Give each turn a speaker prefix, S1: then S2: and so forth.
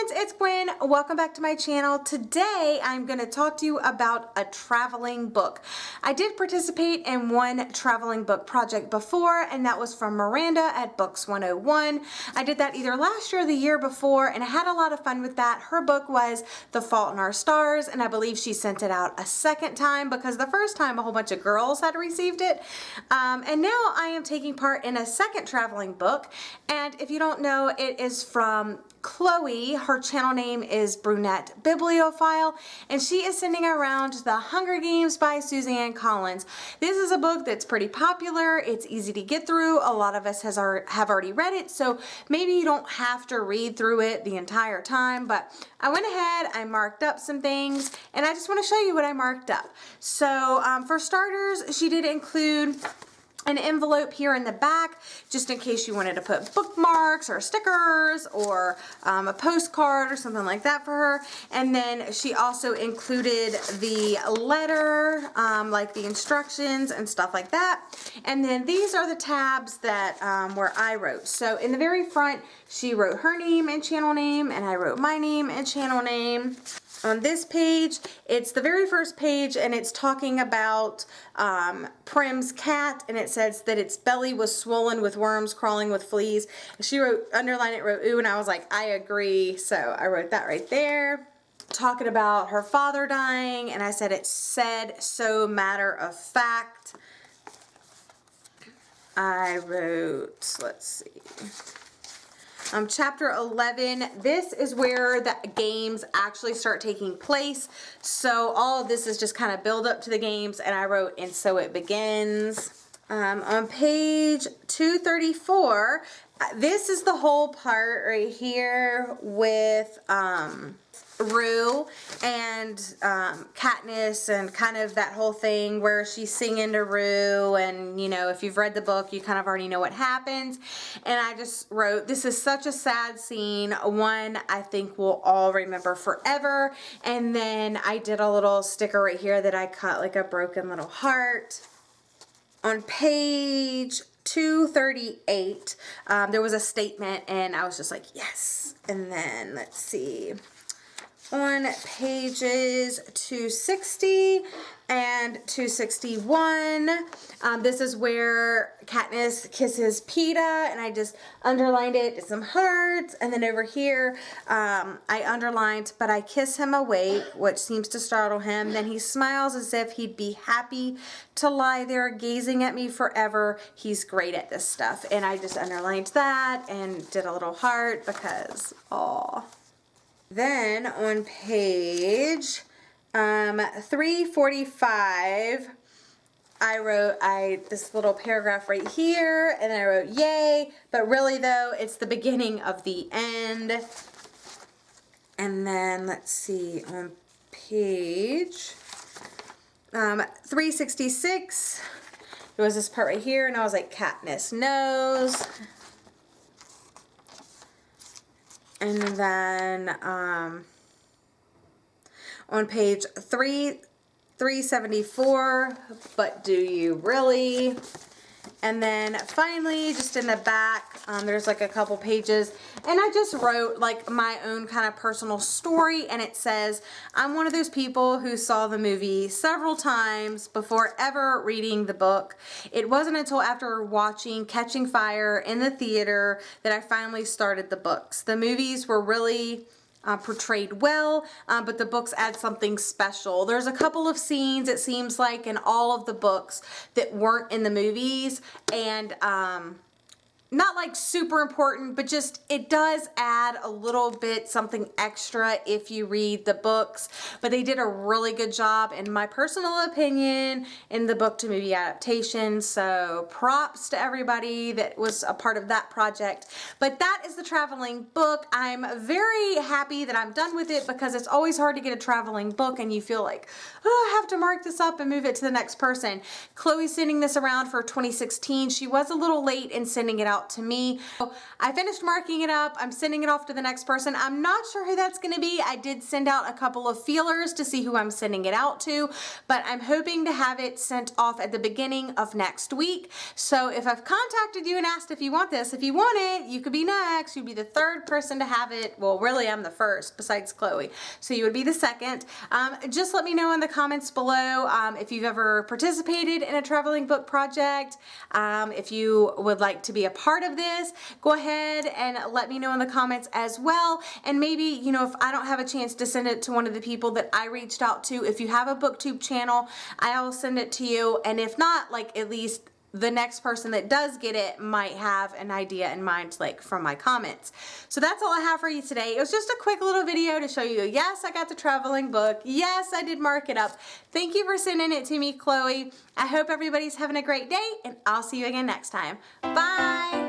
S1: friends, it's Gwen. Welcome back to my channel. Today I'm going to talk to you about a traveling book. I did participate in one traveling book project before, and that was from Miranda at Books 101. I did that either last year or the year before, and I had a lot of fun with that. Her book was The Fault in Our Stars, and I believe she sent it out a second time because the first time a whole bunch of girls had received it. And now I am taking part in a second traveling book, and if you don't know, it is from Chloe. Her channel name is Brunette Bibliophile, and she is sending around The Hunger Games by Suzanne Collins. This is a book that's pretty popular. It's easy to get through. A lot of us have already read it, so maybe you don't have to read through it the entire time, but I went ahead, I marked up some things, and I just want to show you what I marked up. So for starters, she did include an envelope here in the back, just in case you wanted to put bookmarks or stickers or a postcard or something like that for her. And then she also included the letter, like the instructions and stuff like that. And then these are the tabs that where I wrote. So in the very front, she wrote her name and channel name, and I wrote my name and channel name. On this page, it's the very first page, and it's talking about Prim's cat, and it says that its belly was swollen with worms crawling with fleas. She wrote, underlined it, wrote ooh, and I was like, I agree. So I wrote that right there. Talking about her father dying, and I said it said so matter of fact. I wrote, let's see. Chapter 11, this is where the games actually start taking place. So all of this is just kind of build up to the games, and I wrote, and so it begins. On page 234, this is the whole part right here with Rue and Katniss and kind of that whole thing where she's singing to Rue, and you know, if you've read the book, you kind of already know what happens. And I just wrote, this is such a sad scene, one I think we'll all remember forever. And then I did a little sticker right here that I cut like a broken little heart. On page 238, there was a statement, and I was just like, yes. And then let's see. On pages 260 and 261, this is where Katniss kisses Peeta, and I just underlined it, did some hearts, and then over here, I underlined, but I kiss him awake, which seems to startle him. Then he smiles as if he'd be happy to lie there gazing at me forever. He's great at this stuff. And I just underlined that and did a little heart because, aw. Then on page 345, I wrote this little paragraph right here, and I wrote yay, but really though, it's the beginning of the end. And then let's see, on page 366, there was this part right here, and I was like, Katniss knows. And then on page 374, but do you really? And then finally, just in the back, there's like a couple pages, and I just wrote like my own kind of personal story, and it says, I'm one of those people who saw the movie several times before ever reading the book. It wasn't until after watching Catching Fire in the theater that I finally started the books. The movies were really portrayed well, but the books add something special. There's a couple of scenes, it seems like, in all of the books that weren't in the movies, and not like super important, but just it does add a little bit something extra if you read the books. But they did a really good job, in my personal opinion, in the book to movie adaptation. So props to everybody that was a part of that project. But that is the traveling book. I'm very happy that I'm done with it, because it's always hard to get a traveling book and you feel like, oh, I have to mark this up and move it to the next person. Chloe's sending this around for 2016. She was a little late in sending it out out to me. So I finished marking it up. I'm sending it off to the next person. I'm not sure who that's going to be. I did send out a couple of feelers to see who I'm sending it out to, but I'm hoping to have it sent off at the beginning of next week. So if I've contacted you and asked if you want this, if you want it, you could be next. You'd be the third person to have it. Well, really, I'm the first besides Chloe. So you would be the second. Just let me know in the comments below if you've ever participated in a traveling book project. If you would like to be a part of this, go ahead and let me know in the comments as well. And maybe, you know, if I don't have a chance to send it to one of the people that I reached out to, if you have a BookTube channel, I will send it to you. And if not, like, at least the next person that does get it might have an idea in mind, like from my comments. So that's all I have for you today. It was just a quick little video to show you, yes, I got the traveling book. Yes, I did mark it up. Thank you for sending it to me, Chloe. I hope everybody's having a great day, and I'll see you again next time. Bye.